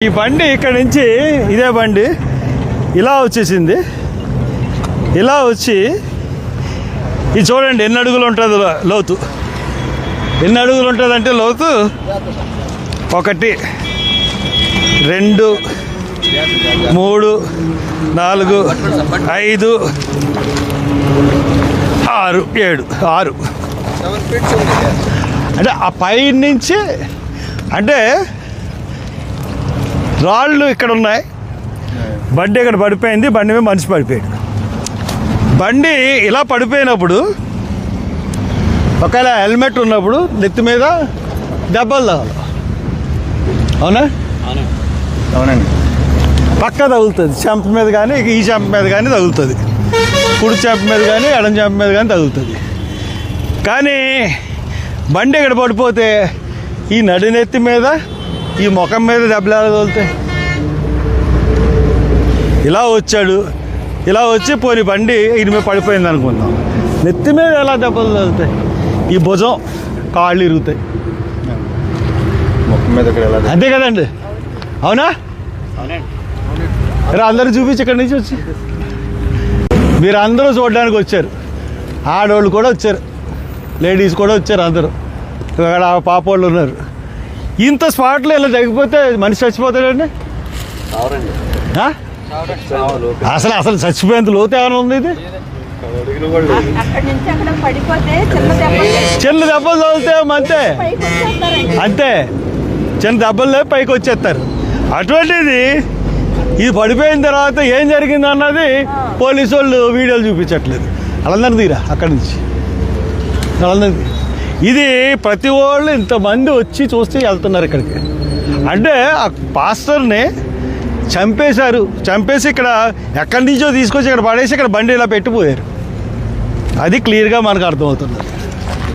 ఈ బండి ఇక్కడ నుంచి ఇదే బండి ఇలా వచ్చేసింది, ఇలా వచ్చి ఇది చూడండి ఎన్ని అడుగులు ఉంటుంది లోతు, ఎన్ని అడుగులు ఉంటుంది అంటే లోతు 1 2 3 4 5 6 7 6 అంటే ఆ పై నుంచి అంటే రాళ్ళు ఇక్కడ ఉన్నాయి, బండి ఇక్కడ పడిపోయింది, బండి మీద మనిషి పడిపోయాడు. బండి ఇలా పడిపోయినప్పుడు ఒకవేళ హెల్మెట్ ఉన్నప్పుడు నెత్తి మీద దెబ్బలు తగలవు, అవునా? అవునండి. పక్క తగులుతుంది, చెంప మీద కానీ ఈ చెంప మీద కానీ తగులుతుంది, కుడి చెంప మీద కానీ ఎడం చెంప మీద కానీ తగులుతుంది. కానీ బండి ఇక్కడ పడిపోతే ఈ నడినెత్తి మీద ఈ ముఖం మీద దెబ్బలు ఎలా తగులుతాయి? ఇలా వచ్చాడు, ఇలా వచ్చి పోని బండి ఇది మీద పడిపోయింది అనుకుందాం, నెత్తి మీద ఎలా దెబ్బలు తగులుతాయి? ఈ భుజం కాళ్ళు ఇరుగుతాయి, ముఖం మీద అంతే కదండి, అవునా? అందరూ చూపించి ఇక్కడి నుంచి వచ్చి మీరు అందరూ చూడడానికి వచ్చారు, ఆడవాళ్ళు కూడా వచ్చారు, లేడీస్ కూడా వచ్చారు, అందరూ ఇక్కడ పాప వాళ్ళు ఉన్నారు. ఇంత స్పాట్లో ఇలా తగ్గిపోతే మనిషి చచ్చిపోతాడండి? అసలు అసలు చచ్చిపోయేంత లోతు ఏమైనా ఉంది? ఇది చిన్న దెబ్బలు తగిలితే అంతే అంతే, చిన్న దెబ్బలు పైకి వచ్చేస్తారు. అటువంటిది ఇది పడిపోయిన తర్వాత ఏం జరిగింది అన్నది పోలీసు వాళ్ళు వీడియోలు చూపించట్లేదు. వాళ్ళందరూ తీరా అక్కడి నుంచి, వాళ్ళందరికీ ఇది ప్రతి వాళ్ళు ఇంతమంది వచ్చి చూస్తే వెళ్తున్నారు ఇక్కడికి. అంటే ఆ పాస్టర్ని చంపేశారు, చంపేసి ఇక్కడ ఎక్కడి నుంచో తీసుకొచ్చి ఇక్కడ పడేసి ఇక్కడ బండి ఇలా పెట్టిపోయారు. అది క్లియర్గా మనకు అర్థమవుతున్నది.